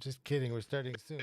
Just kidding. We're starting soon.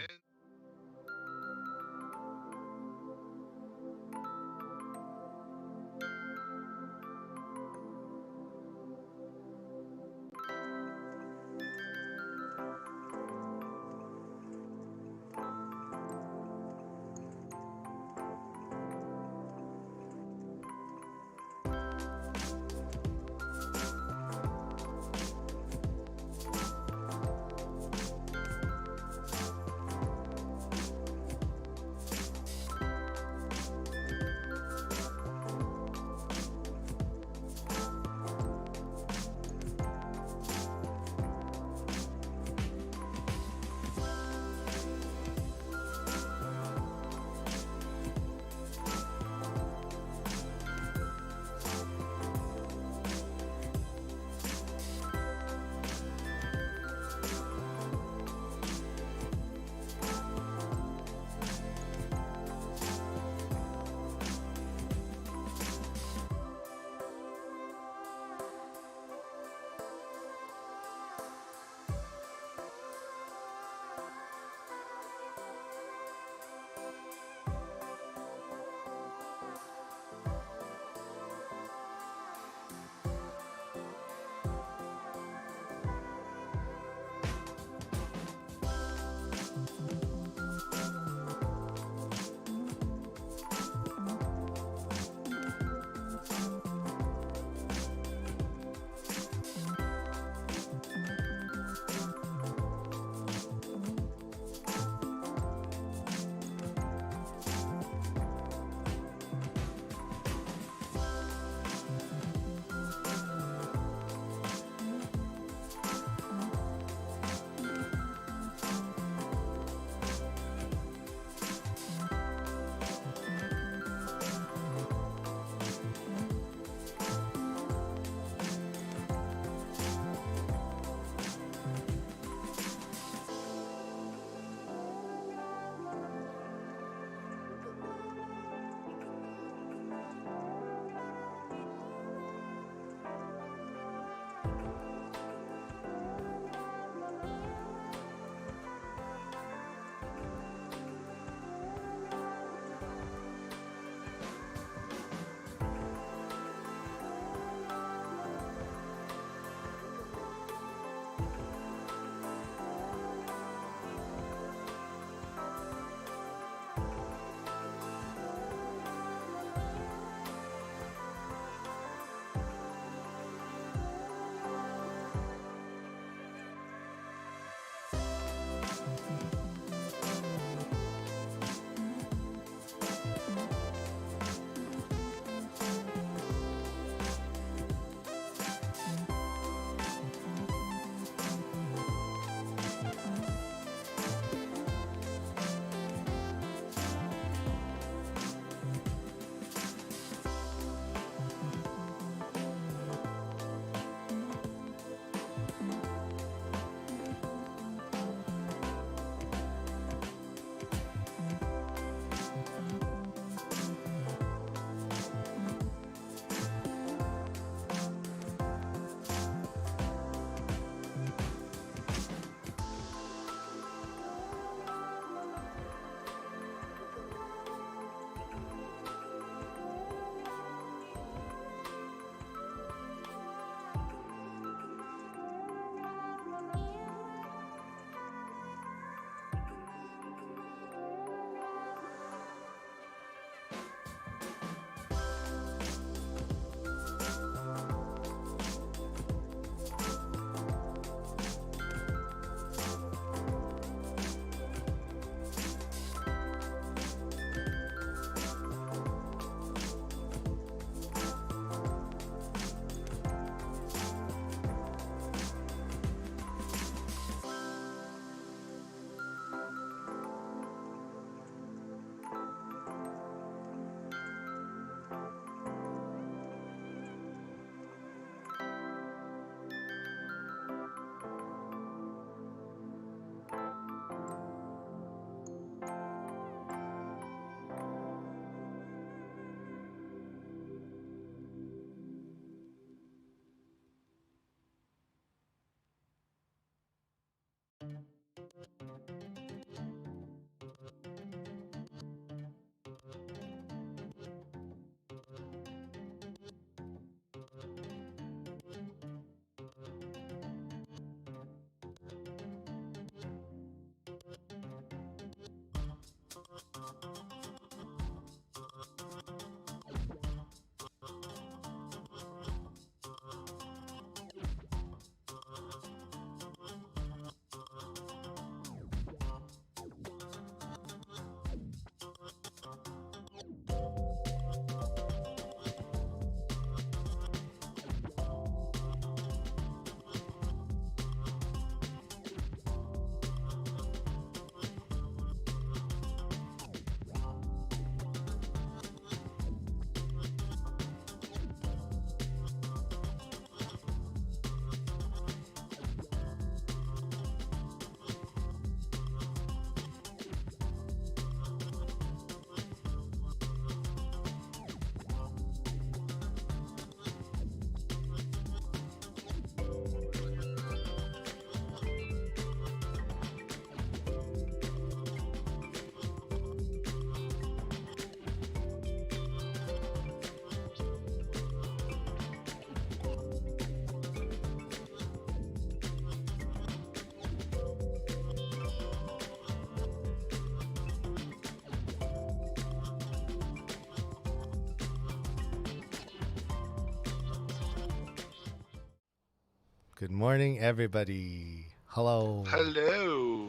Good morning, everybody. Hello. Hello.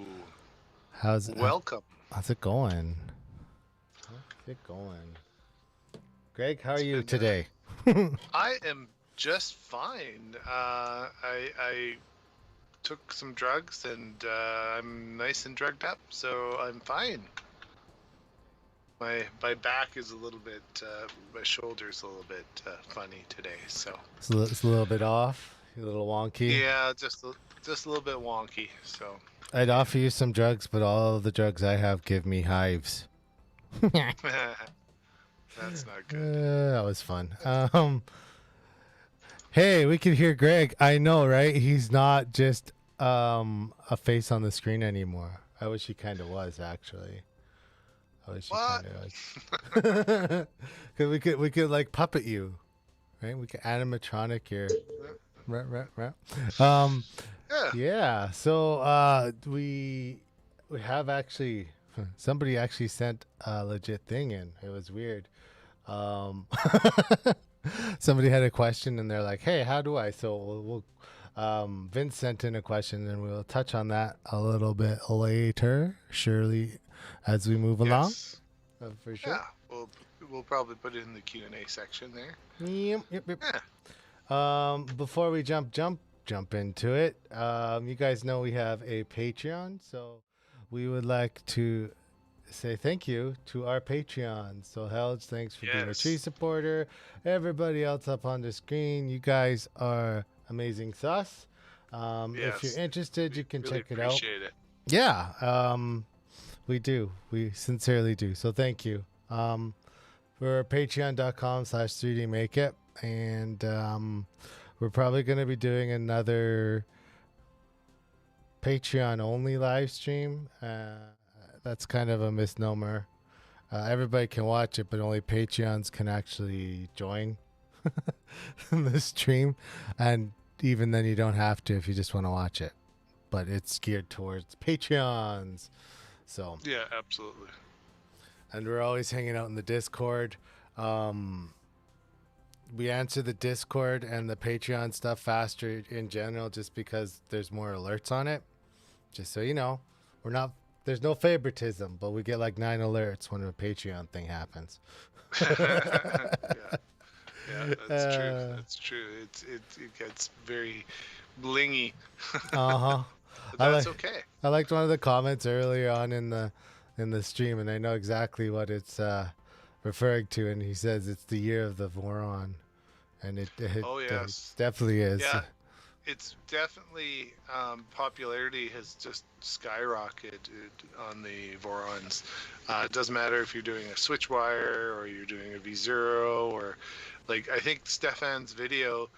How's it going? How's it going? Greg, how are you today? I am just fine. I took some drugs and I'm nice and drugged up, so I'm fine. My back is a little bit, my shoulder's a little bit funny today, so It's a little bit off, a little wonky. Yeah, just a little bit wonky. So I'd offer you some drugs, but all of the drugs I have give me hives. that's not good. That was fun. Hey, we can hear Greg. I know, right? He's not just a face on the screen anymore. I wish he kind of was, actually. I wish he kind of was. Because we could like puppet you, right? We could animatronic your. Yeah. So we have actually somebody actually sent a legit thing in. It was weird. Somebody had a question and they're like, "Hey, how do I?" So Vince sent in a question and we'll touch on that a little bit later, surely, as we move along. For sure. Yeah, we'll probably put it in the Q&A section there. Yep. Yeah. Before we jump into it, you guys know we have a Patreon, so we would like to say thank you to our Patreon. So Helge, thanks for being a tree supporter. Everybody else up on the screen, you guys are amazing sauce. If you're interested, you can check it out. Appreciate it. Yeah, we do. We sincerely do. So thank you. We're patreon.com/3dmakeit, and we're probably going to be doing another Patreon only live stream. That's kind of a misnomer. Everybody can watch it, but only Patreons can actually join the stream. And even then, you don't have to if you just want to watch it. But it's geared towards Patreons. So yeah, absolutely. And we're always hanging out in the Discord. We answer the Discord and the Patreon stuff faster in general, just because there's more alerts on it. Just so you know, there's no favoritism, but we get like 9 alerts when a Patreon thing happens. Yeah, that's true. That's true. It gets very blingy. But that's okay. I liked one of the comments earlier on in the stream, and I know exactly what it's referring to. And he says it's the year of the Voron, and it definitely is. Yeah, it's definitely popularity has just skyrocketed on the Vorons. It doesn't matter if you're doing a switch wire or you're doing a V0 or like I think Stefan's video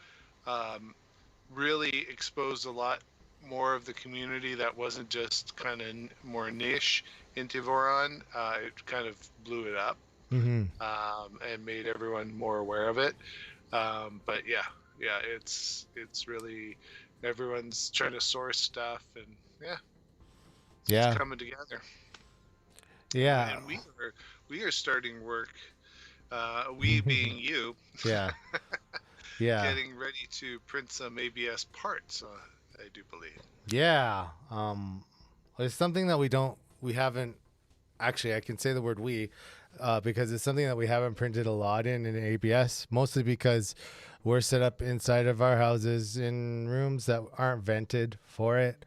really exposed a lot more of the community that wasn't just kind of more niche into Voron. It kind of blew it up, Mm-hmm. and made everyone more aware of it. But yeah, it's really everyone's trying to source stuff, and yeah, it's Yeah. coming together. Yeah. And we are starting work. We being you, Yeah. Yeah. getting ready to print some ABS parts. I do believe. Yeah. It's something that we haven't, actually, I can say the word we, because it's something that we haven't printed a lot in ABS, mostly because we're set up inside of our houses in rooms that aren't vented for it.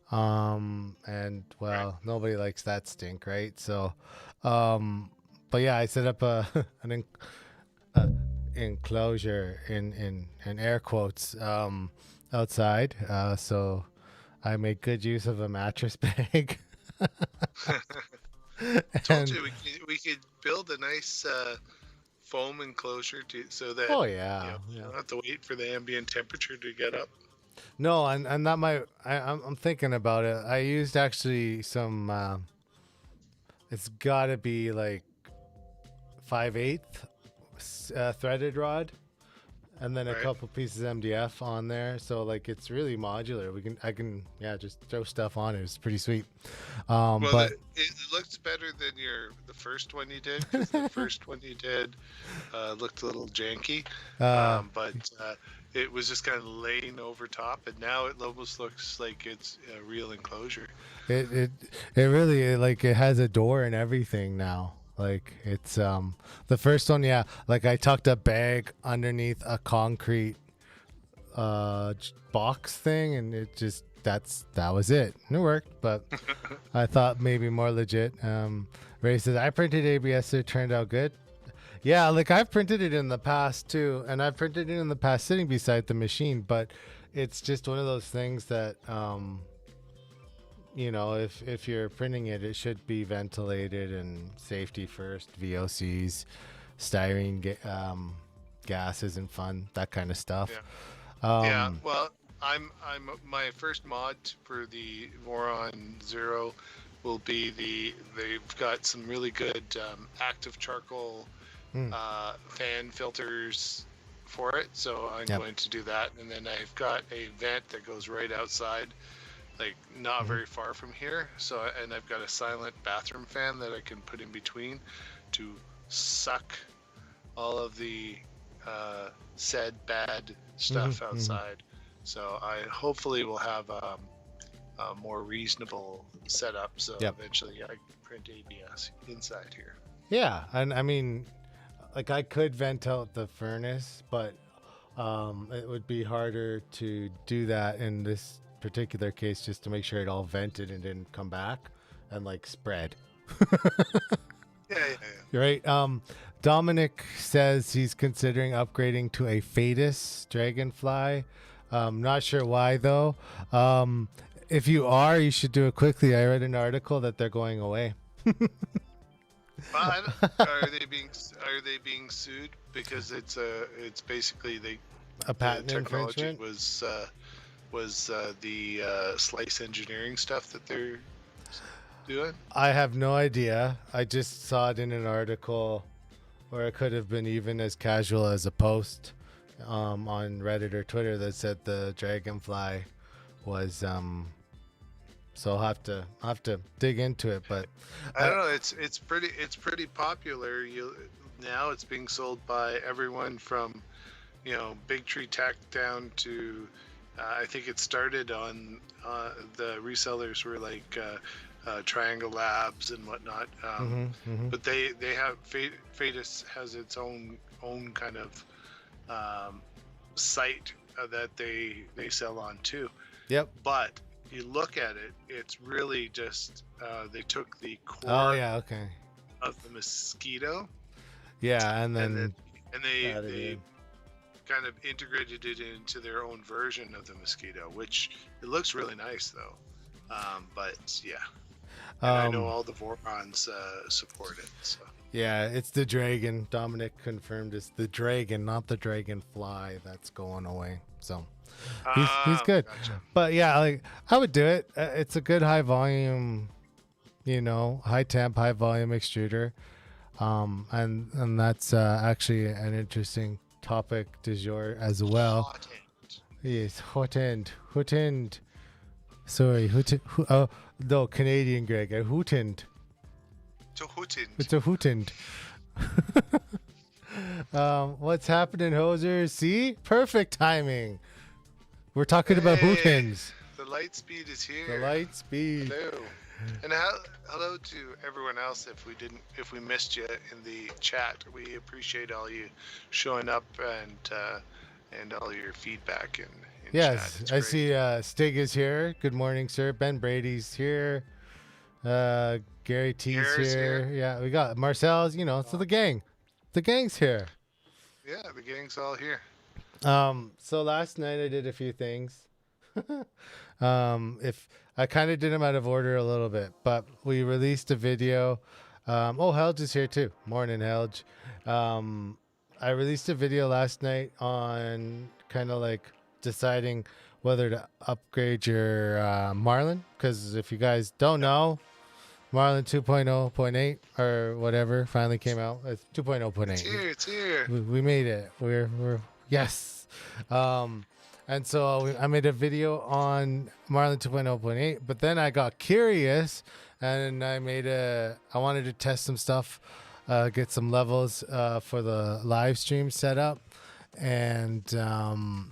And Right. well, nobody likes that stink, right? So, um, but yeah, I set up a enclosure in air quotes, outside. So I make good use of a mattress bag. Told And you we could build a nice foam enclosure so that oh yeah, you yeah. don't have to wait for the ambient temperature to get up. No, and that might, I'm thinking about it. I used actually some. It's got to be like 5/8 threaded rod, and then a Right. couple pieces MDF on there. So like it's really modular. I can yeah just throw stuff on it. It's pretty sweet. Well, But it looks better than the first one you did, because the first one you did looked a little janky, uh, but it was just kind of laying over top, and now it almost looks like it's a real enclosure. it it it really like it has a door and everything now. Like it's the first one, yeah. Like I tucked a bag underneath a concrete box thing, and it just that was it. And it worked, but I thought maybe more legit. Ray says I printed ABS. It turned out good. Yeah, like I've printed it in the past too, and I've printed it in the past sitting beside the machine. But it's just one of those things that if you're printing it, it should be ventilated and safety first. VOCs, styrene gas isn't fun. That kind of stuff. Yeah. Yeah. Well, I'm my first mod for the Voron Zero will be they've got some really good active charcoal Mm, fan filters for it, so I'm yep. going to do that. And then I've got a vent that goes right outside, like not Hmm. very far from here. So, and I've got a silent bathroom fan that I can put in between to suck all of the said bad Hmm. stuff Hmm. outside. So I hopefully will have a more reasonable setup. So Yep. eventually I can print ABS inside here. Yeah, and I mean, like I could vent out the furnace, but it would be harder to do that in this particular case, just to make sure it all vented and didn't come back and like spread. Yeah, yeah, yeah. Right. Dominic says he's considering upgrading to a Phaetus Dragonfly. Not sure why though. If you are, you should do it quickly. I read an article that they're going away. But are they being sued because it's basically A the patent technology infringement? was the slice engineering stuff that they're doing. I have no idea. I just saw it in an article, or it could have been even as casual as a post on Reddit or Twitter that said the Dragonfly was. So I'll have to dig into it, but I don't know. It's pretty popular. Now it's being sold by everyone from Big Tree Tech down to I think it started on the resellers were like Triangle Labs and whatnot. hmm. But they have Fadis has its own kind of site that they sell on too. Yep. But you look at it, it's really just they took the Oh core yeah. Okay. of the mosquito Yeah, and and then they added they in. kind of integrated it into their own version of the mosquito, which it looks really nice though. But yeah, and I know Um. all the Vorons support it. So Yeah, it's the dragon. Dominic confirmed it's the dragon, not the dragonfly that's going away. So, He's good. Gotcha. But yeah, like I would do it. It's a good high volume, high temp, high volume extruder. And that's actually an interesting topic du jour as well. Hot end. Yes, hot end. Sorry, oh no, Canadian Greg, a hootend. To Hootin. It's a hootend. What's happening, hosers? See, perfect timing. We're talking about hootens. The light speed is here. The light speed. Hello. And hello to everyone else. If we missed you in the chat, we appreciate all you showing up and all your feedback in yes, chat. I see Stig is here. Good morning, sir. Ben Brady's here. Gary T's here. Yeah, we got Marcel's, so the gang's here. Yeah, the gang's all here. So last night I did a few things. If I kind of did them out of order a little bit, but we released a video. Helge is here too. Morning, Helge. I released a video last night on kind of like deciding whether to upgrade your Marlin, because if you guys don't know, Marlin 2.0.8 or whatever finally came out. It's 2.0.8. It's here. We made it. We're yes. And so I made a video on Marlin 2.0.8, but then I got curious and I wanted to test some stuff, get some levels for the live stream setup. And so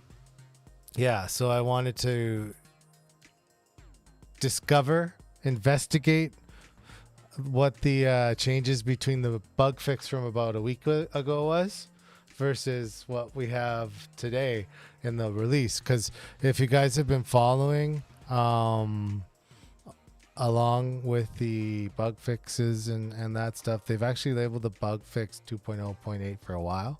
I wanted to investigate what the changes between the bug fix from about a week ago was versus what we have today in the release. Because if you guys have been following along with the bug fixes and that stuff, they've actually labeled the bug fix 2.0.8 for a while.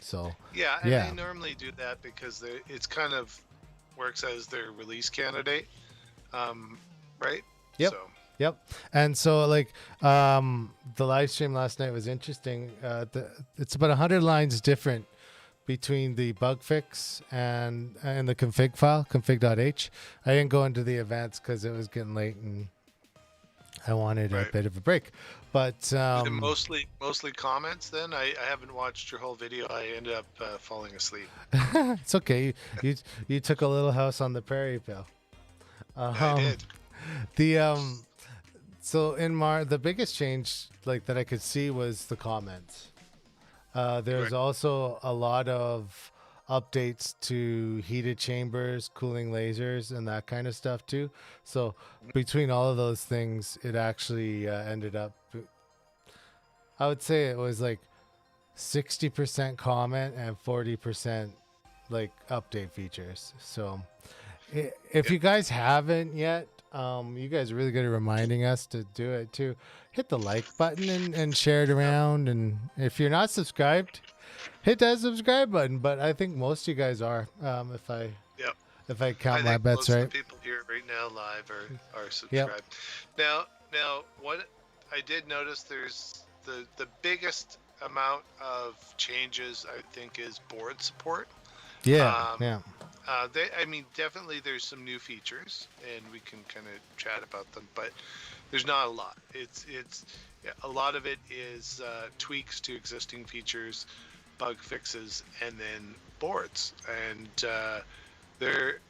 So they normally do that because it's kind of works as their release candidate, right? Yep. Yep. And so like the live stream last night was interesting. It's about 100 lines different between the bug fix and the config file, config.h. I didn't go into the events because it was getting late and I wanted a bit of a break. But mostly comments then. I haven't watched your whole video. I ended up falling asleep. It's okay. You took a little house on the prairie, pal. I did. So in the biggest change like that I could see was the comments. There's also a lot of updates to heated chambers, cooling lasers, and that kind of stuff too. So between all of those things, it actually ended up, I would say it was like 60% comment and 40% like update features. So if you guys haven't yet, you guys are really good at reminding us to do it too. Hit the like button and share it around. And if you're not subscribed, hit that subscribe button. But I think most of you guys are. If I count my bets right. Most of the people here right now live are subscribed. Yep. Now, what I did notice, there's the biggest amount of changes I think is board support. Definitely there's some new features and we can kind of chat about them, but there's not a lot. It's a lot of it is tweaks to existing features, bug fixes, and then boards. And there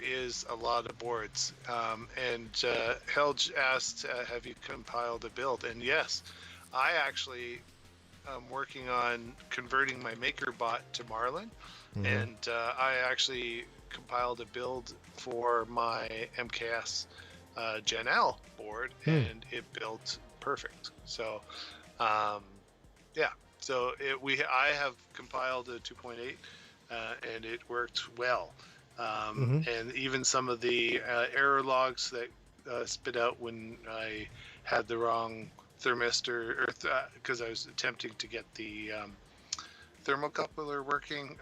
is a lot of boards. Helge asked, have you compiled a build? And yes, I actually am working on converting my MakerBot to Marlin. Mm-hmm. And I actually compiled a build for my MKS Gen L board, and it built perfect. So, I have compiled a 2.8, and it worked well. And even some of the error logs that spit out when I had the wrong thermistor, because I was attempting to get the thermocoupler working,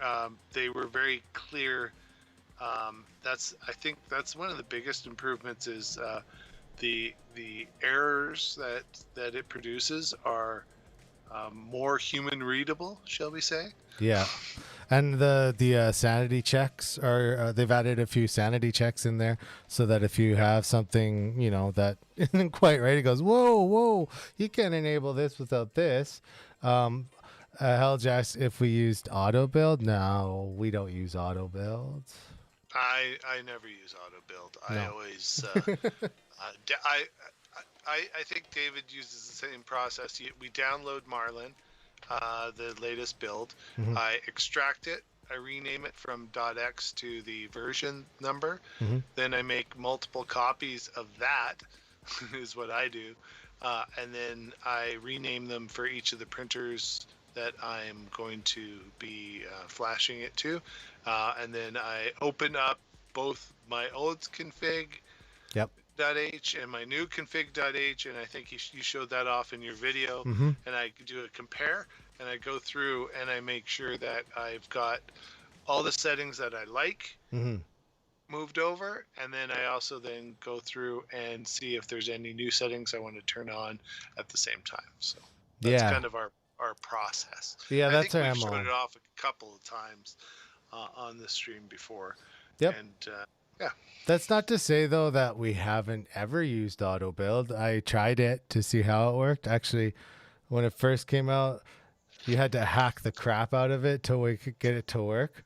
they were very clear. I think that's one of the biggest improvements is the errors that it produces are more human readable, shall we say? Yeah, And the sanity checks are they've added a few sanity checks in there so that if you have something that isn't quite right, it goes whoa, you can't enable this without this. Helge asked if we used auto build. No, we don't use auto build. I never use auto build. I No. always I think David uses the same process. We download Marlin, the latest build. Mhm. I extract it. I rename it from .x to the version number. Mhm. Then I make multiple copies of that, is what I do. And then I rename them for each of the printers that I'm going to be flashing it to. And then I open up both my old config Yep. .h and my new config.h, and I think you showed that off in your video. Mm-hmm. And I do a compare, and I go through and I make sure that I've got all the settings that I like Mm-hmm. moved over, and then I also then go through and see if there's any new settings I want to turn on at the same time. So that's kind of our process. Yeah, I that's think our we've MO. showed it off a couple of times on the stream before. Yep. And yeah. That's not to say though that we haven't ever used auto build. I tried it to see how it worked. Actually, when it first came out, you had to hack the crap out of it till we could get it to work.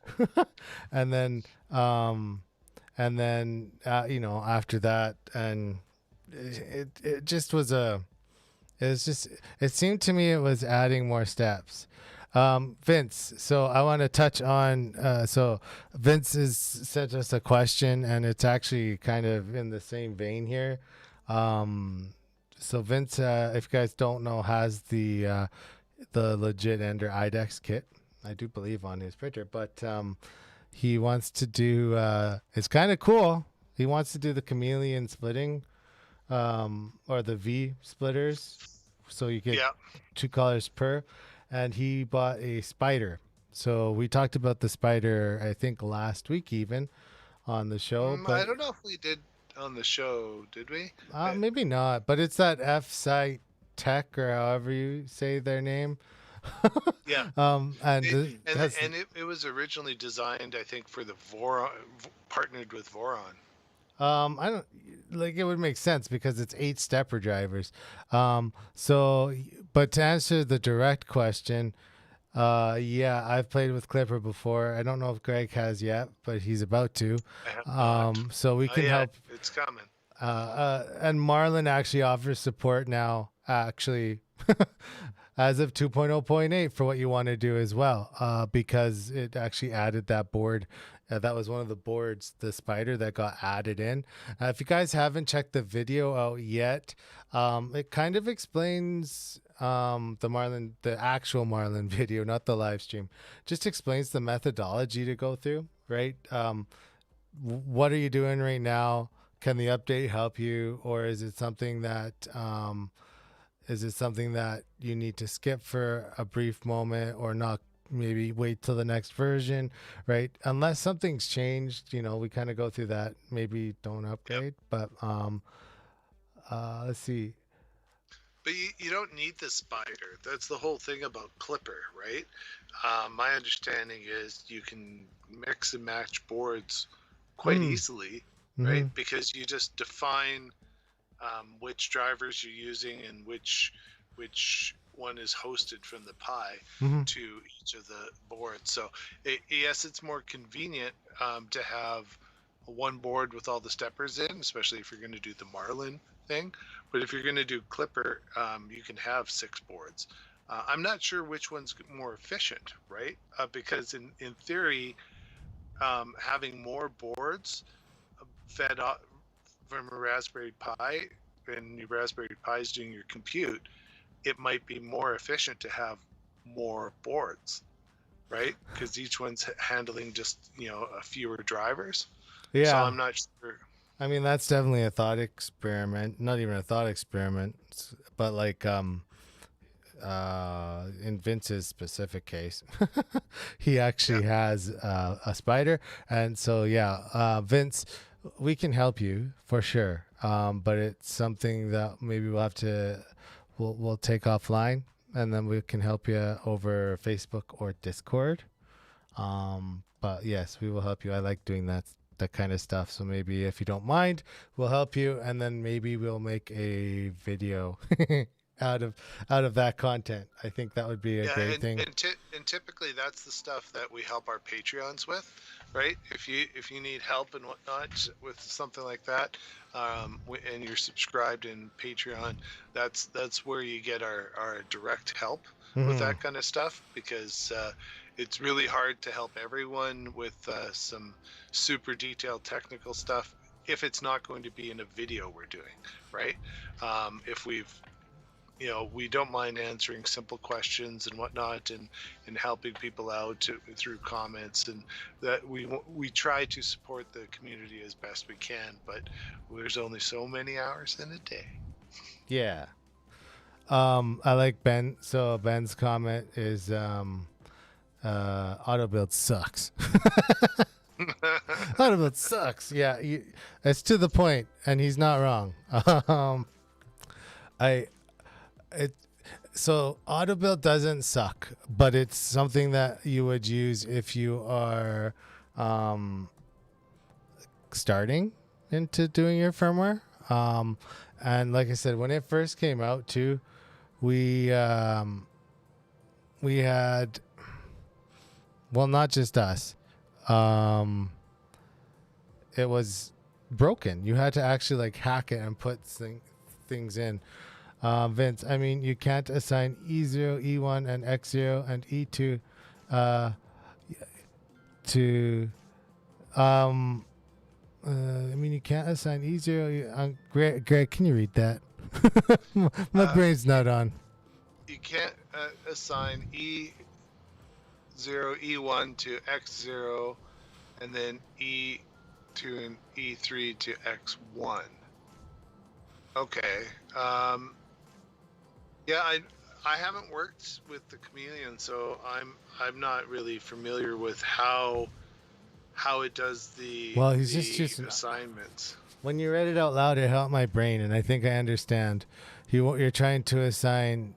and then after that, and it just was it seemed to me it was adding more steps. Vince, so I want to touch on, so Vince has sent us a question and it's actually kind of in the same vein here. So Vince, if you guys don't know, has the legit Ender IDEX kit, I do believe, on his printer, but he wants to do, it's kind of cool. He wants to do the chameleon splitting, or the V splitters. So you get 2 colors per, and he bought a spider. So we talked about the spider, I think last week even on the show. But I don't know if we did on the show, did we? Maybe not, but it's that F-Site Tech, or however you say their name. Yeah. And it was originally designed, I think, for the Voron, partnered with Voron. I don't like, it would make sense because it's 8 stepper drivers. So, but to answer the direct question, yeah, I've played with Clipper before. I don't know if Greg has yet, but he's about to. So we can help. It's coming. And Marlin actually offers support now, actually, as of 2.0.8 for what you want to do as well, because it actually added that board. That was one of the boards, the spider, that got added in. If you guys haven't checked the video out yet, it kind of explains the actual Marlin video, not the live stream. Just explains the methodology to go through, right? What are you doing right now? Can the update help you, or is it something that you need to skip for a brief moment, or not? Maybe wait till the next version, right? Unless something's changed, we kind of go through that. Maybe don't upgrade, but let's see. But you don't need the spider. That's the whole thing about Clipper, right? My understanding is you can mix and match boards quite easily, right? Mm-hmm. Because you just define which drivers you're using and which one is hosted from the Pi to each of the boards. So yes, it's more convenient to have one board with all the steppers in, especially if you're going to do the Marlin thing. But if you're going to do Clipper, you can have 6 boards. I'm not sure which one's more efficient, right? Because in theory, having more boards fed up from a Raspberry Pi, and your Raspberry Pi is doing your compute, it might be more efficient to have more boards, right? Because each one's handling just a fewer drivers. Yeah. So I'm not sure. I mean, that's definitely a thought experiment. Not even a thought experiment, but like in Vince's specific case, he actually has a spider, and so Vince, we can help you for sure. But it's something that maybe we'll have to. We'll take offline, and then we can help you over Facebook or Discord. But yes, we will help you. I like doing that kind of stuff. So maybe if you don't mind, we'll help you, and then maybe we'll make a video out of that content. I think that would be a Yeah, great thing. and typically that's the stuff that we help our Patreons with, right? If you need help and whatnot with something like that, and you're subscribed in Patreon, that's where you get our direct help with Hmm. that kind of stuff, because it's really hard to help everyone with some super detailed technical stuff if it's not going to be in a video we're doing, right? If we've we don't mind answering simple questions and whatnot, and helping people out through comments, and that we try to support the community as best we can, but there's only so many hours in a day. Yeah. I like Ben. So Ben's comment is auto build sucks. Auto build sucks. Yeah, it's to the point, and he's not wrong. Um, I it so auto build doesn't suck, but it's something that you would use if you are um, starting into doing your firmware. And like I said, when it first came out too, we we had, well, not just us. Um, it was broken. You had to actually like hack it and put things in. Vince, I mean, you can't assign E0, E1, and X0 and E2 uh, to. Um, I mean, you can't assign E0. Greg, can you read that? My brain's not on. You can't assign E0, E1 to X0, and then E2 and E3 to X1. Okay. Yeah, I haven't worked with the Chameleon, so I'm not really familiar with how it does Well, the he's just assignments. when you read it out loud, it helped my brain, and I think I understand. You're trying to assign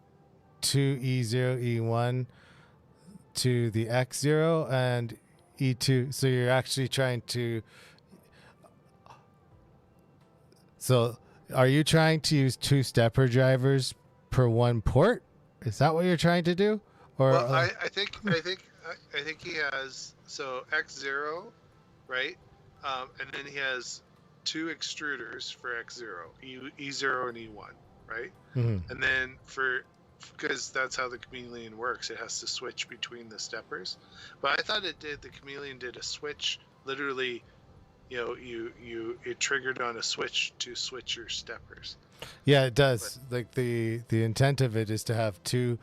two E0, E1 to the X0 and E2. So you're actually trying to. So are you trying to use two stepper drivers per one port? Is that what you're trying to do? Or Well, I think he has, so X0, right? And then he has two extruders for X0, E0 and E1, right? Mhm. And then because that's how the Chameleon works, it has to switch between the steppers. But I thought the Chameleon did a switch, literally, it triggered on a switch to switch your steppers. Yeah, it But does. Like the intent of it is to have two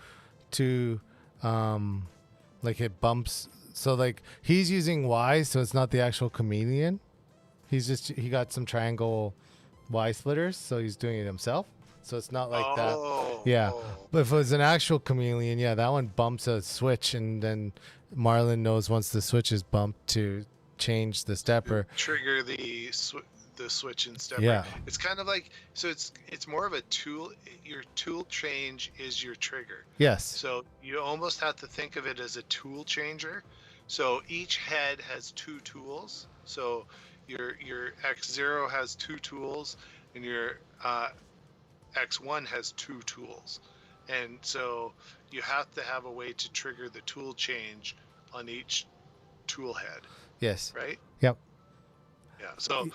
like it bumps. So like he's using Y, so it's not the actual Chameleon. He got some triangle Y splitters, so he's doing it himself. So it's not like that. Yeah. oh, But if it was an actual Chameleon, yeah, that one bumps a switch, and then Marlin knows once the switch is bumped to change the stepper. trigger the switch and stepper. Yeah. It's kind of like, so it's more of a tool. Your tool change is your trigger. Yes. So you almost have to think of it as a tool changer. So each head has two tools. So your X0 has two tools, and your X1 has two tools. And so you have to have a way to trigger the tool change on each tool head, Yes. right? Yep. Yeah. So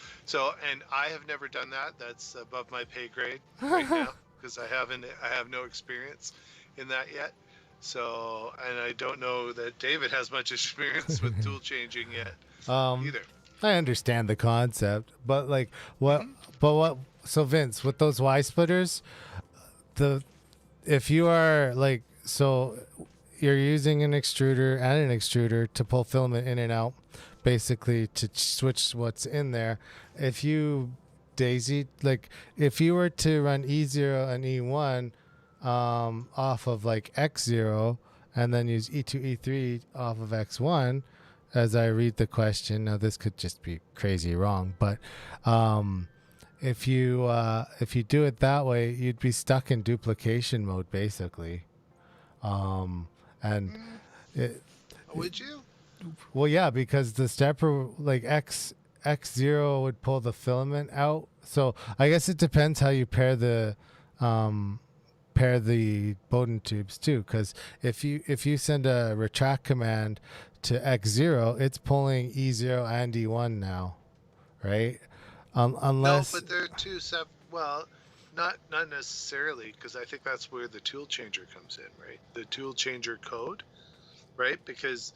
and I have never done that. That's above my pay grade right now, because I have no experience in that yet. So, and I don't know that David has much experience with tool changing yet either. I understand the concept, but like what? Mhm. But what? So Vince, with those Y splitters, the if you are like so, you're using an extruder and an extruder to pull filament in and out, basically to switch what's in there. If you daisy like if you were to run E0 and E1 off of like X0 and then use E2 E3 off of X1, as I read the question, now this could just be crazy wrong, but if you do it that way, you'd be stuck in duplication mode basically. And Mm, it, would you? Well, yeah, because the stepper like X0 would pull the filament out. So I guess it depends how you um, pair the Bowden tubes too. Because if you send a retract command to X0, it's pulling E0 and E1 now, right? No, Unless but they're two sep. Well, not necessarily, because I think that's where the tool changer comes in, right? The tool changer code, right? Because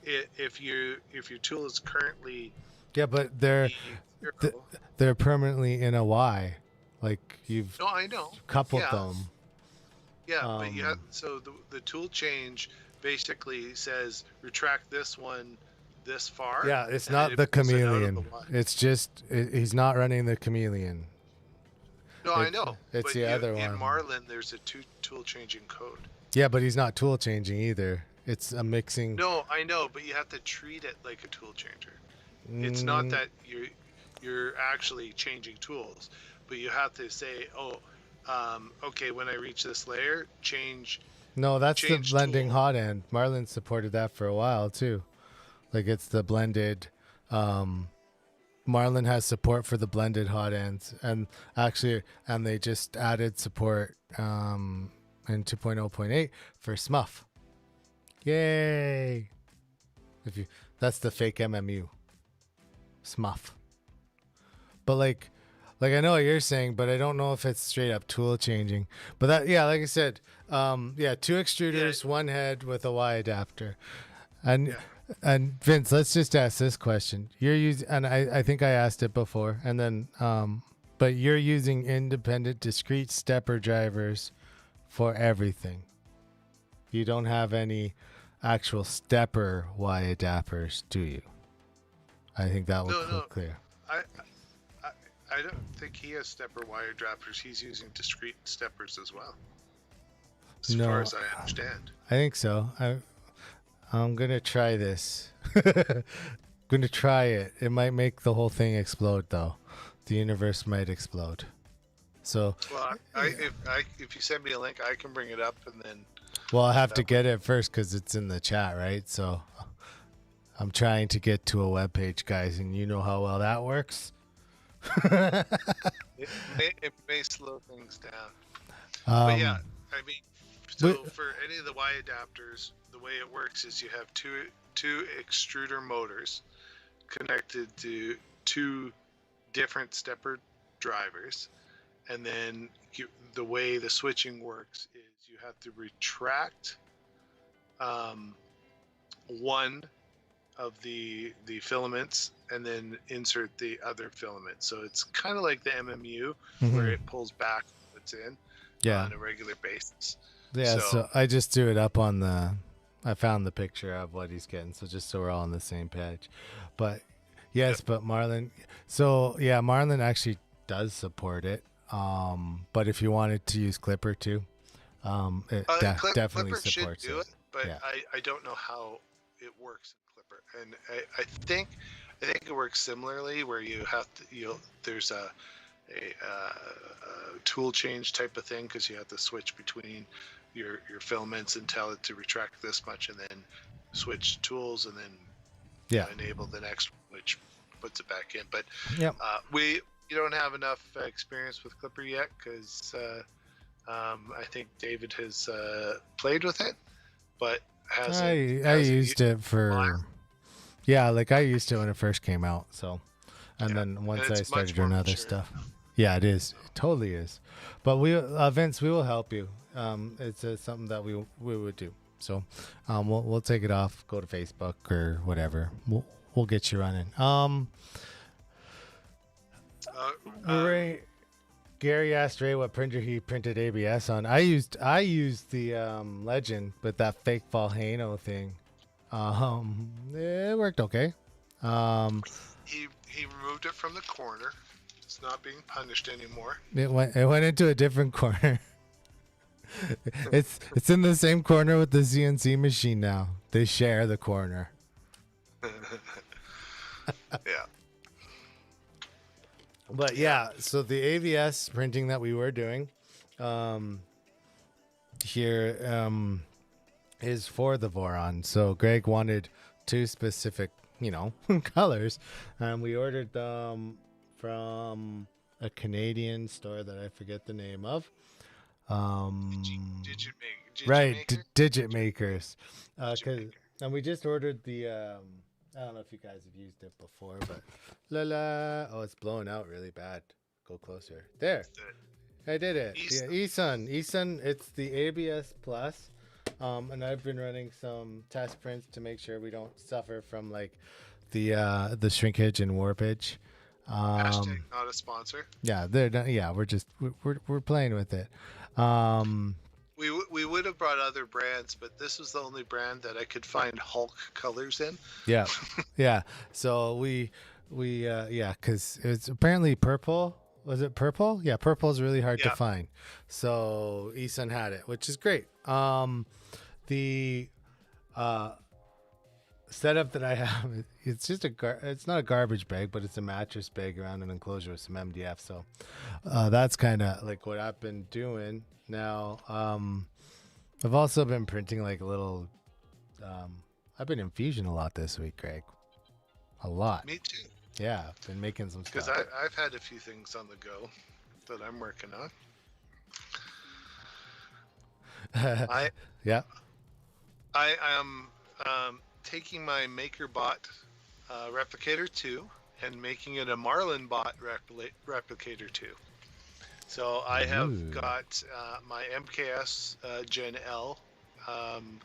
if your tool is currently yeah, but they're th- E0, they're permanently in a Y, like you've no, I know, coupled yeah, them. yeah, but you have Um, so the tool change basically says retract this one this far, yeah, it's and then not it the pulls it out of the chameleon. Y. It's just he's not running the chameleon. No, I It's know, it's but the you other in one. Marlin there's a tool changing code. Yeah, but he's not tool changing either. It's a mixing. No, I know, but you have to treat it like a tool changer. It's not Mm, that you're actually changing tools, but you have to say, oh, okay, when I reach this layer, no, that's the change blending tool. hot end. Marlin supported that for a while too. Like it's the blended. Um, Marlin has support for the blended hot ends, and they just added support in 2.0.8 for SMUF. Yay! If you That's the fake MMU SMUF. But like I know what you're saying, but I don't know if it's straight up tool changing. But that yeah, like I said, yeah, two Yeah, extruders, one head with a Y adapter. And yeah. and Vince, let's just ask this question. You're using, and I think I asked it before, and then but you're using independent discrete stepper drivers for everything. You don't have any actual stepper Y adapters, do you? I think that will No, no, clear. I, I, I don't think he has stepper wire droppers. He's using discrete steppers as well, as far No, as I understand. I think so. I'm gonna try this. Gonna try it. It might make the whole thing explode, though. The universe might explode. So, Well, if you send me a link, I can bring it up, and then well, I have to that way. get it first because it's in the chat, right? So, I'm trying to get to a web page, guys, and you know how well that works. It may slow things down. But yeah, um, I mean, but so for any of the Y adapters, the way it works is you have two extruder motors connected to two different stepper drivers, and then the way the switching works is you have to retract um, one of the filaments and then insert the other filament. So it's kind of like the MMU where mhm, it pulls back what's in yeah, on a regular basis. yeah. So So I just do it up on the. I found the picture of what he's getting, so just so we're all on the same page. But yep. yes, but Marlin. So yeah, Marlin actually does support it. But if you wanted to use Clipper too, it definitely Clipper should supports do it. it, but Yeah. I don't know how it works in Clipper, and I think it works similarly where you have to there's a tool change type of thing because you have to switch between your filaments and tell it to retract this much, and then switch tools, and then Yeah. enable the next one, which puts it back in. But Yep. we don't have enough experience with Clipper yet because I think David has played with it, but I hasn't used used it it in a while. for yeah, like I used it when it first came out. So, and Yeah, then and once I it's started much doing more other mature. stuff, yeah, it is. So It totally is. But Vince, we will help you. It's something that we would do. So, we'll take it off. Go to Facebook or whatever. We'll get you running. uh, Ray, Gary asked Ray what printer he printed ABS on. I used the Legend, but that fake volcano thing. It worked okay. Um, he removed it from the corner. It's not being punished anymore. it went into a different corner. It's in the same corner with the CNC machine now. They share the corner. Yeah. But Yeah. yeah, so the ABS printing that we were doing, um, here, is for the Voron. So Greg wanted two specific, colors, and we ordered them from a Canadian store that I forget the name of. Right, Digit digit makers. maker. And we just ordered the. I don't know if you guys have used it before, but la la. Oh, it's blowing out really bad. Go closer. There, I did it. Yeah, eSun. It's the ABS Plus. And I've been running some test prints to make sure we don't suffer from like the shrinkage and warpage. Hashtag not a sponsor. Yeah, they're not, yeah. We're playing with it. We would have brought other brands, but this was the only brand that I could find Hulk colors in. Yeah, yeah. So yeah, because it's apparently purple. Was it purple? Yeah, purple is really hard to find. So eSun had it, which is great. The setup that I have, it's just it's not a garbage bag, but it's a mattress bag around an enclosure with some MDF. So that's kind of like what I've been doing now. I've also been printing like a little. I've been in Fusion a lot this week, Greg. A lot. Me too. Yeah, I've been making some stuff. Because I've had a few things on the go that I'm working on. Yeah. I am taking my MakerBot Replicator 2 and making it a MarlinBot Replicator 2. So I have got my MKS Gen L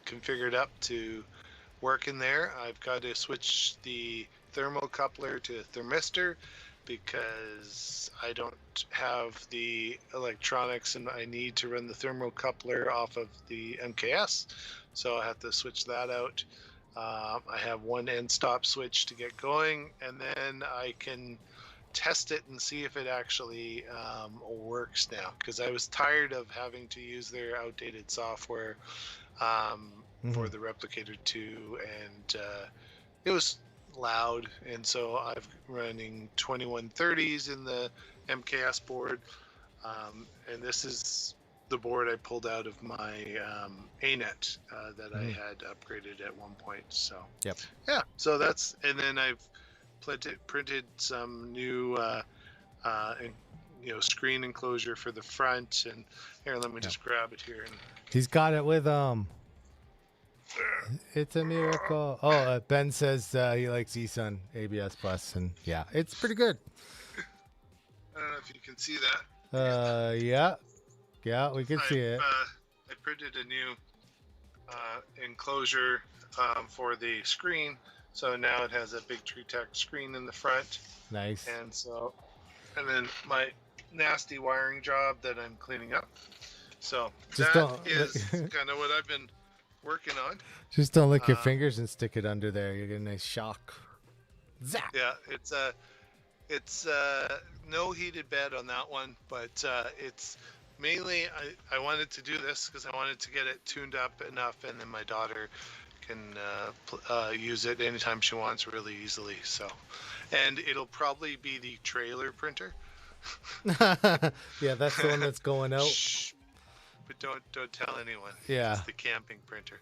configured up to work in there. I've got to switch the thermocoupler to thermistor because I don't have the electronics and I need to run the thermocoupler off of the MKS. So I have to switch that out. I have one end stop switch to get going, and then I can test it and see if it actually works now, because I was tired of having to use their outdated software for the Replicator 2, and it was loud, and so I'm running 2130s in the MKS board, and this is the board I pulled out of my ANET that I had upgraded at one point. So yeah, so that's, and then I've printed some new screen enclosure for the front, and here, let me just grab it here. And he's got it with it's a miracle. Oh, Ben says he likes eSun ABS Plus, and yeah, it's pretty good. I don't know if you can see that. Yeah, we can see it. I printed a new enclosure for the screen, so now it has a big TreeTech screen in the front. Nice. And then my nasty wiring job that I'm cleaning up. So just that is kind of what I've been working on. Just don't lick your fingers and stick it under there. You get a nice shock. Zap. Yeah, it's no heated bed on that one, but it's mainly I wanted to do this because I wanted to get it tuned up enough, and then my daughter can use it anytime she wants really easily. So, and it'll probably be the trailer printer. Yeah, that's the one that's going out. Shh, but don't tell anyone. Yeah, it's the camping printer.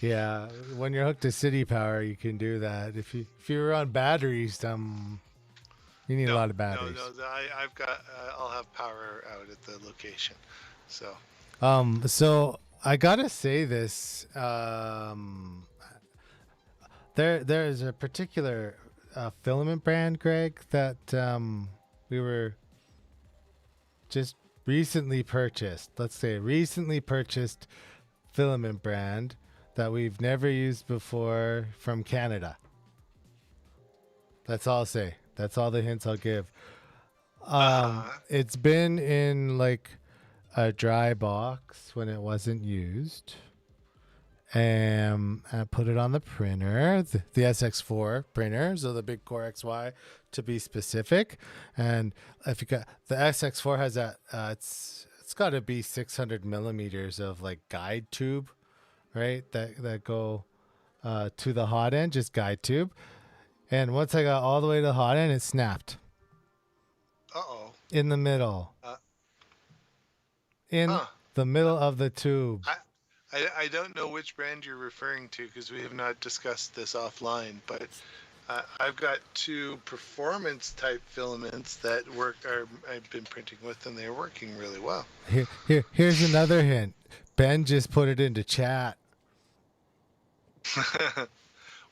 Yeah, when you're hooked to city power, you can do that. If you're on batteries, you need a lot of batteries. No, I'll have power out at the location. So. So I gotta say this. There is a particular filament brand, Greg, that we were just recently purchased. Let's say recently purchased filament brand that we've never used before from Canada. That's all I'll say. That's all the hints I'll give. It's been in like a dry box when it wasn't used. And I put it on the printer, the SX4 printer, so the big Core XY to be specific. And if you got the SX4 has that, it's got to be 600 millimeters of like guide tube, right? That go to the hot end, just guide tube. And once I got all the way to the hot end, it snapped. In the middle. The middle of the tube. I don't know which brand you're referring to because we have not discussed this offline, but I've got two performance type filaments that I've been printing with, and they're working really well. Here's another hint. Ben just put it into chat.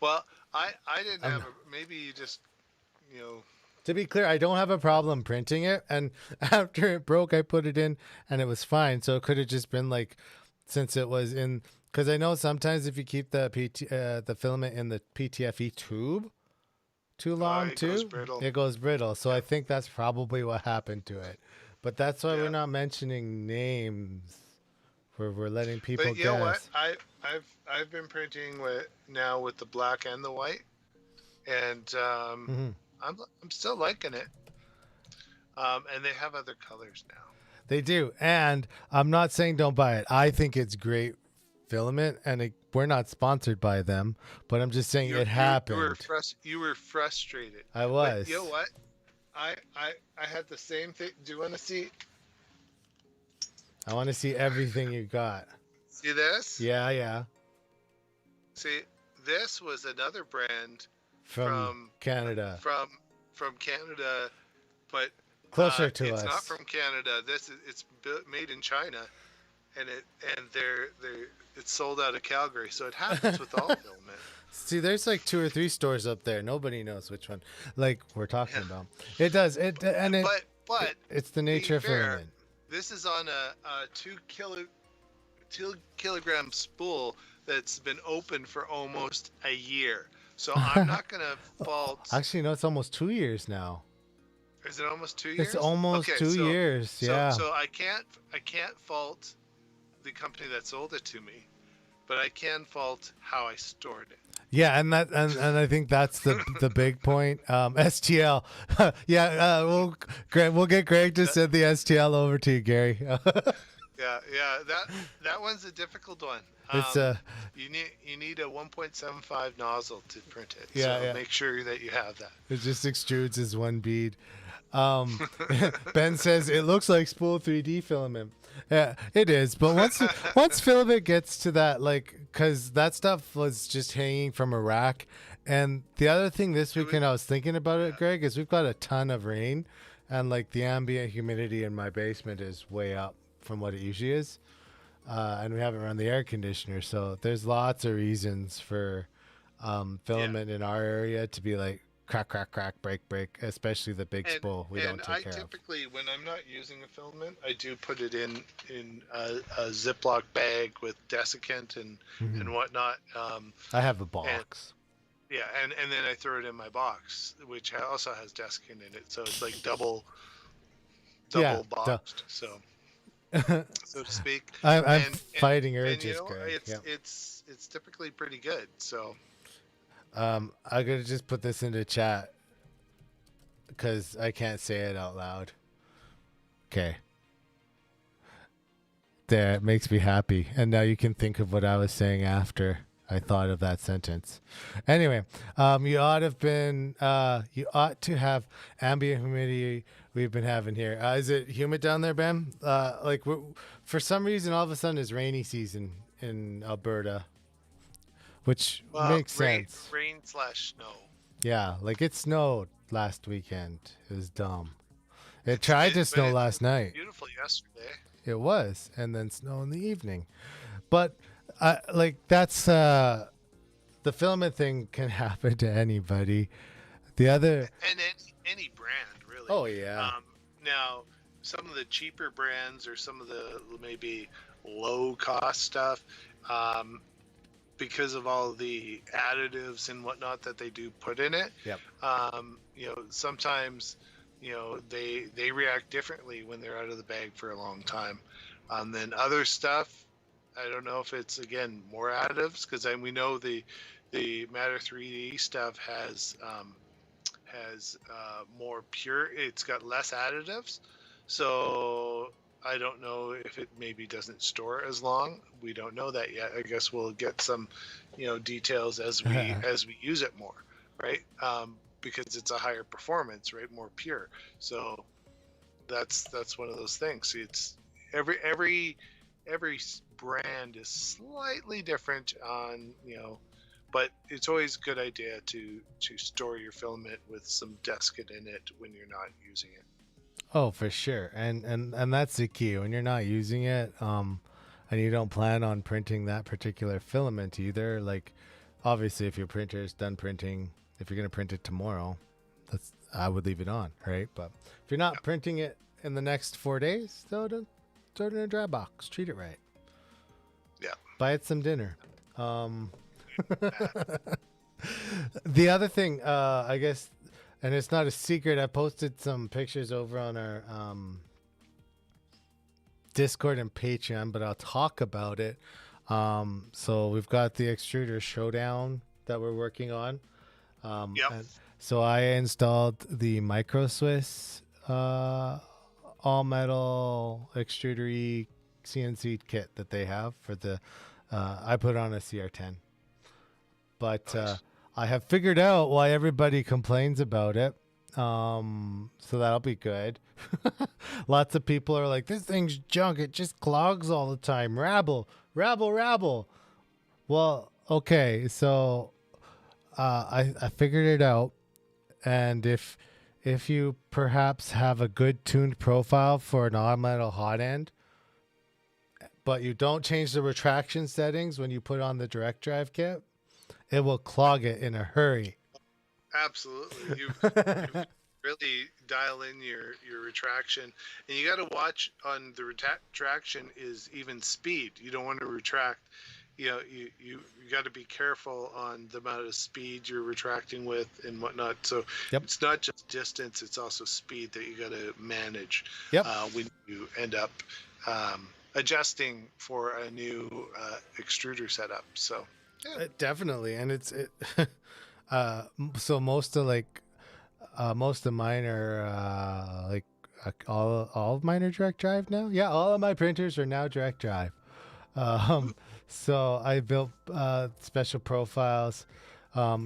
Well, I didn't I'm have maybe you just you know To be clear, I don't have a problem printing it, and after it broke, I put it in, and it was fine. So it could have just been like, since it was in, because I know sometimes if you keep the filament in the PTFE tube too long, it goes too, brittle. it goes brittle. So I Yeah, think that's probably what happened to it. But that's why we're yeah. not mentioning names. We're letting people But you know what? guess. I've been printing with the black and the white, and Hmm. I'm still liking it. And they have other colors now. They do, and I'm not saying don't buy it. I think it's great filament, and we're not sponsored by them, but I'm just saying it happened. You were frustrated. I But you know was. what? I had the same thing. Do you want to I want to see everything you got. see this? Yeah, yeah. See, this was another brand From from Canada, from from Canada, but closer to it's not us. from Canada. It's made in China, and it's sold out of Calgary. So it happens with all filament. See, there's like 2 or 3 stores up there. Nobody knows which one, like we're talking Yeah. about. It does. But It's the to be nature of fair, filament. this is on a 2 kilogram spool that's been open for almost a year. So I'm not gonna fault. Actually, no, it's almost 2 years now. Is it almost two It's years? almost Okay, 2 years. Yeah. so I can't fault the company that sold it to me, but I can fault how I stored it. Yeah, and I think that's the big point. STL, yeah. We'll get Greg to That, send the STL over to you, Gary. yeah. That one's a difficult one. It's You need a 1.75 nozzle to print it, yeah, so yeah. make sure that you have that. It just extrudes as one bead. Um, Ben says it looks like spool 3D filament. Yeah, it is. But once filament gets to that, like, because that stuff was just hanging from a rack. And the other thing this It was, weekend I was thinking about it, yeah. Greg, is we've got a ton of rain, and like the ambient humidity in my basement is way up from what it usually is. And we haven't run the air conditioner, so there's lots of reasons for Yeah. filament in our area to be like crack, crack, crack, break, break, especially the big And spool we and don't take I care of. typically, when I'm not using a filament, I do put it in a Ziploc bag with desiccant Hmm. and whatnot. I have a And box. yeah, and then I throw it in my box, which also has desiccant in it, so it's like double Yeah, double boxed, so to speak. I'm And fighting and urges, Greg. it's Yeah. it's typically pretty good. So I gotta just put this into chat because I can't say it out loud. Okay. There, it makes me happy. And now you can think of what I was saying after I thought of that sentence. Anyway, you ought to have ambient humidity we've been having here. Is it humid down there, Ben? For some reason, all of a sudden it's rainy season in Alberta, which makes rain sense. rain/snow. Yeah, like it snowed last weekend. It was dumb. It It's tried it, to but snow last it was night. beautiful yesterday. It was, and then snow in the evening. But that's the filament thing can happen to anybody. The other, And any brand really. oh yeah, Now, some of the cheaper brands or some of the maybe low cost stuff, um, because of all the additives and whatnot that they do put in it, yep, sometimes they react differently when they're out of the bag for a long time. Then other stuff, I don't know if it's again more additives because we know the Matter 3D stuff has more pure. It's got less additives, so I don't know if it maybe doesn't store as long. We don't know that yet. I guess we'll get some, details as we use it more, right? Because it's a higher performance, right? More pure. So that's one of those things. It's every brand is slightly different on, but it's always a good idea to store your filament with some desiccant in it when you're not using it. Oh, for sure. And that's the key. When you're not using it, and you don't plan on printing that particular filament either, like obviously if your printer is done printing, if you're going to print it tomorrow, I would leave it on, right? But if you're not printing it in the next 4 days, throw it in a dry box. Treat it right. Yeah. Buy it some dinner. The other thing, I guess, and it's not a secret, I posted some pictures over on our Discord and Patreon, but I'll talk about it. So we've got the extruder showdown that we're working on. And so I installed the Micro Swiss all metal extruder CNC kit that they have for the. I put on a CR10, but Nice. I have figured out why everybody complains about it. So that'll be good. Lots of people are like, this thing's junk. It just clogs all the time. Rabble. Well, okay. So I figured it out. And if you perhaps have a good tuned profile for an all-metal hot end, but you don't change the retraction settings when you put on the direct drive kit, it will clog it in a hurry. Absolutely. You've really dial in your retraction, and you got to watch on the retraction is even speed. You don't want to retract. You got to be careful on the amount of speed you're retracting with and whatnot. So It's not just distance; it's also speed that you got to manage. When you end up adjusting for a new extruder setup. So definitely, and so most of mine are like all of mine are direct drive now. Yeah, all of my printers are now direct drive. So I built special profiles.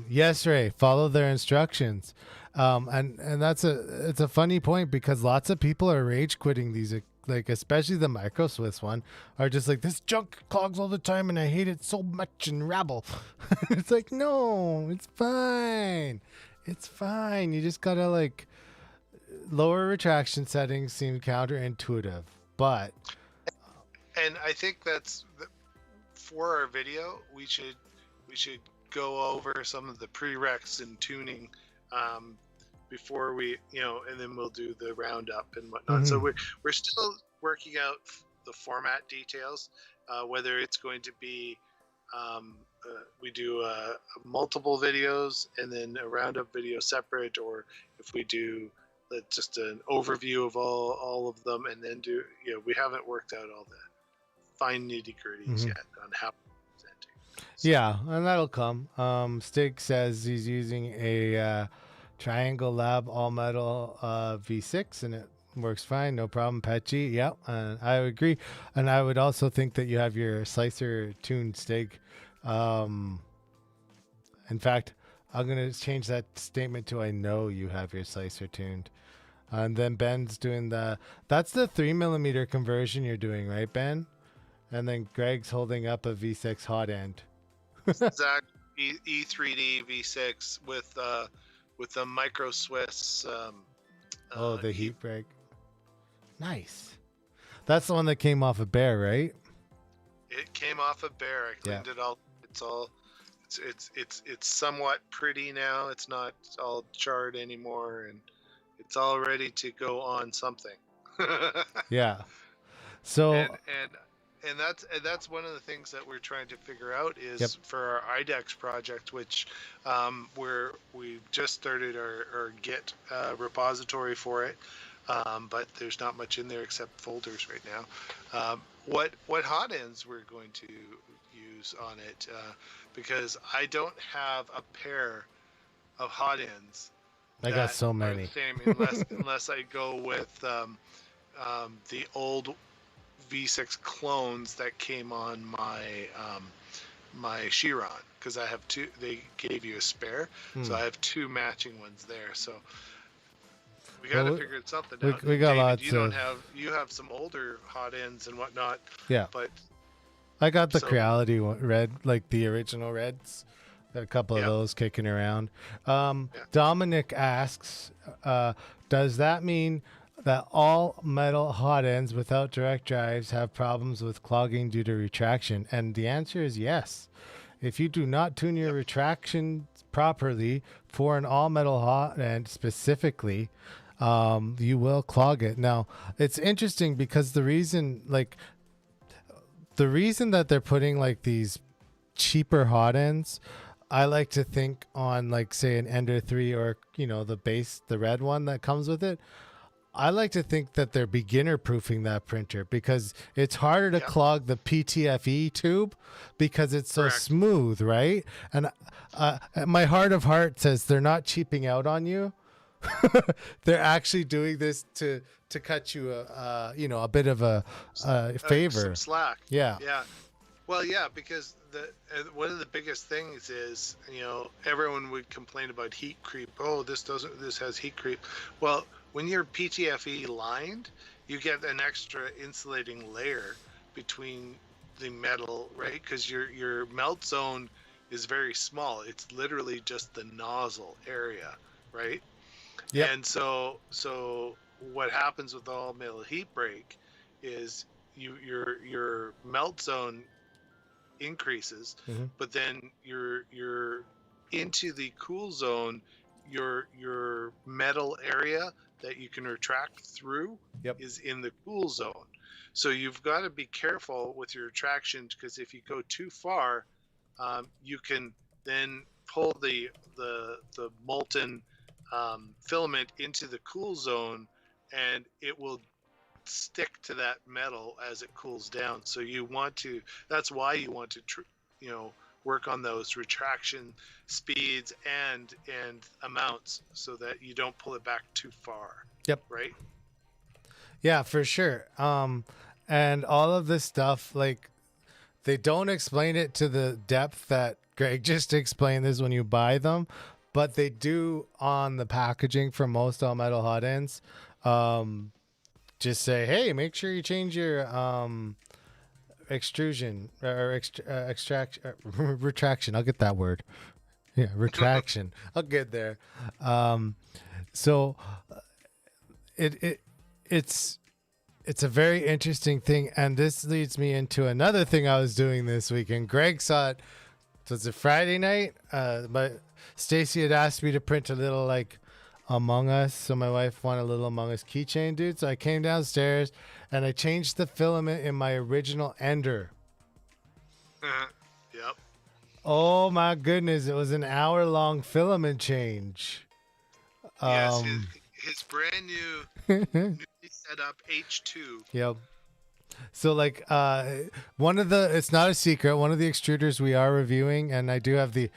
Yes, Ray, follow their instructions. And it's a funny point because lots of people are rage quitting these, like especially the Micro Swiss one, are just like, this junk clogs all the time and I hate it so much and rabble. It's like, no, it's fine. It's fine. You just gotta like lower retraction settings seem counterintuitive, but and I think that's for our video. We should go over some of the prereqs and tuning before we, and then we'll do the roundup and whatnot. Mhm. So we're still working out the format details, whether it's going to be we do multiple videos and then a roundup video separate, or if we do just an overview of all of them and then do, we haven't worked out all the fine nitty-gritties yet on how we're presenting. So, yeah, and that'll come. Stig says he's using a Triangle Lab all metal V6 and it works fine, no problem. Patchy, yeah, and I would agree. And I would also think that you have your slicer tuned, Stig. In fact, I'm gonna change that statement to I know you have your slicer tuned. And then Ben's doing that's the 3mm conversion you're doing, right, Ben? And then Greg's holding up a V6 hot end. Zach E3D V6 with the Micro Swiss. The heat break. Nice. That's the one that came off a Bear, right? It came off a Bear. I cleaned it all. It's somewhat pretty now. It's not all charred anymore, and it's all ready to go on something. Yeah. So and that's one of the things that we're trying to figure out is for our IDEX project, which we've just started our Git repository for it, but there's not much in there except folders right now. What hot ends we're going to use on it, because I don't have a pair of hot ends. I got so many. Unless I go with the old V6 clones that came on my Chiron, because I have two. They gave you a spare, so I have two matching ones there. So We got to Well, figure something we out. we And got David, lots you don't of have you have some older hot ends and whatnot, yeah. but I got the so Creality red, like the original reds. Got a couple of yeah, those kicking around. yeah. Dominic asks, does that mean that all metal hot ends without direct drives have problems with clogging due to retraction? And the answer is yes. If you do not tune your Yep. retraction properly for an all metal hot end specifically, you will clog it. Now, it's interesting because the reason that they're putting like these cheaper hot ends, I like to think on like say an Ender 3 or the base, the red one that comes with it. I like to think that they're beginner proofing that printer because it's harder to Yep. clog the PTFE tube because it's so Correct. smooth, right? And my heart of heart says they're not cheaping out on you. They're actually doing this to cut you a bit of a favor. Some slack. Yeah. Yeah. Well, yeah, because one of the biggest things is everyone would complain about heat creep. Oh, this has heat creep. Well, when you're PTFE lined, you get an extra insulating layer between the metal, right? Because your melt zone is very small. It's literally just the nozzle area, right? Yep. And so what happens with all metal heat break is your melt zone increases, Mhm. but then you're into the cool zone, your metal area that you can retract through Yep. is in the cool zone. So you've got to be careful with your retraction, because if you go too far, you can then pull the molten filament into the cool zone, and it will stick to that metal as it cools down. So that's why you want to work on those retraction speeds and amounts so that you don't pull it back too far. Yep. Right. Yeah, for sure. And all of this stuff, like, they don't explain it to the depth that Greg just explained this when you buy them, but they do on the packaging for most all metal hot ends. Just say, hey, make sure you change your extrusion or retraction. I'll get that word. Yeah, retraction. I'll get there. So it's a very interesting thing, and this leads me into another thing I was doing this weekend. Greg saw it. Was it Friday night? But Stacy had asked me to print a little like Among Us, so my wife wanted a little Among Us keychain, dude. So I came downstairs and I changed the filament in my original Ender. Yep. Oh my goodness, it was an hour-long filament change. Yes, his brand new newly set up H2. Yep. So like it's not a secret, one of the extruders we are reviewing, and I do have the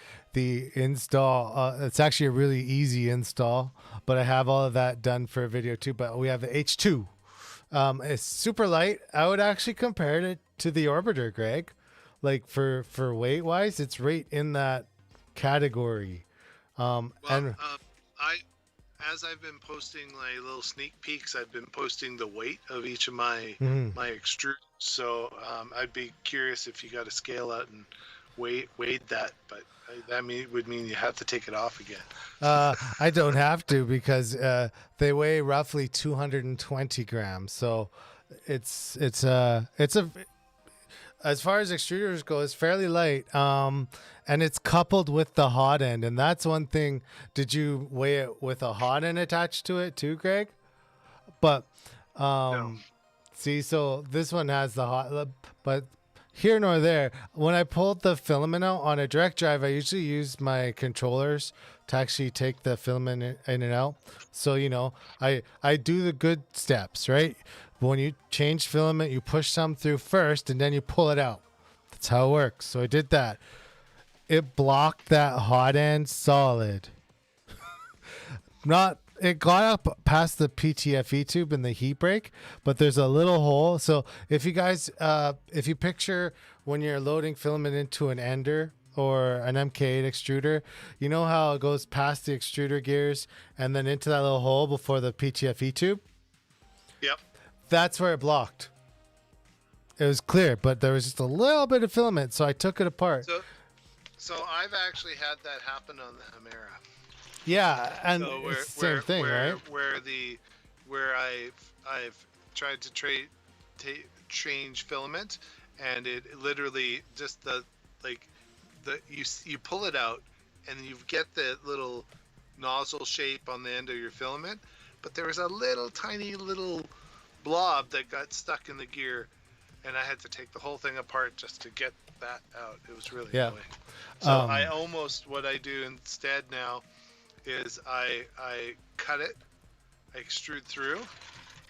install. It's actually a really easy install, but I have all of that done for a video too. But we have the H2. It's super light. I would actually compare it to the Orbiter, Greg. Like for weight wise, it's right in that category. As I've been posting my little sneak peeks, I've been posting the weight of each of my my extrudes. So I'd be curious if you got to scale out and weighed that, but that would mean you have to take it off again. I don't have to because they weigh roughly 220 grams. So it's as far as extruders go, it's fairly light. And it's coupled with the hot end, and that's one thing. Did you weigh it with a hot end attached to it too, Greg? But No. see, so this one has the hot, but here nor there. When I pulled the filament out on a direct drive, I usually use my controllers to actually take the filament in and out. So I do the good steps, right? When you change filament, you push some through first, and then you pull it out. That's how it works. So I did that. It blocked that hot end solid. It got up past the PTFE tube in the heat break, but there's a little hole. So if you guys, if you picture when you're loading filament into an Ender or an MK8 extruder, you know how it goes past the extruder gears and then into that little hole before the PTFE tube? Yep. That's where it blocked. It was clear, but there was just a little bit of filament, so I took it apart. So I've actually had that happen on the Chimera. Yeah, and So it's the same thing, right? Where I've tried to change filament, and it literally just you pull it out, and you get the little nozzle shape on the end of your filament, but there was a tiny little blob that got stuck in the gear, and I had to take the whole thing apart just to get that out. It was really annoying. So what I do instead now is I cut it, I extrude through,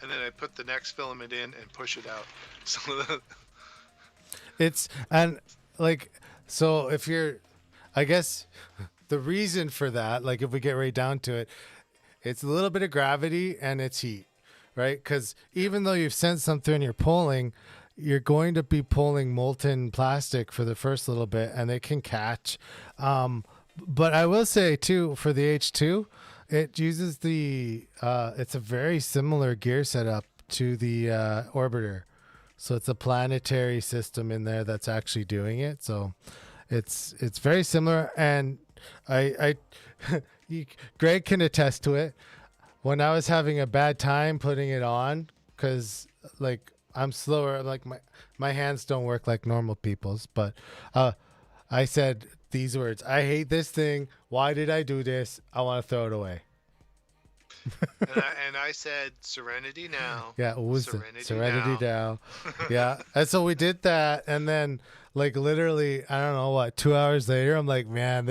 and then I put the next filament in and push it out. So so if you're, I guess the reason for that, like if we get right down to it, it's a little bit of gravity and it's heat, right? Because even though you've sent something and you're pulling, you're going to be pulling molten plastic for the first little bit, and it can catch. But I will say too, for the H2, it uses it's a very similar gear setup to the orbiter. So it's a planetary system in there that's actually doing it. So it's very similar. And Greg can attest to it. When I was having a bad time putting it on, because like I'm slower, like my hands don't work like normal people's, but I said these words: I hate this thing. Why did I do this? I want to throw it away. and I said, Serenity now. Yeah, it was Serenity now. Yeah. And so we did that. And then like literally, I don't know what, 2 hours later, I'm like, man,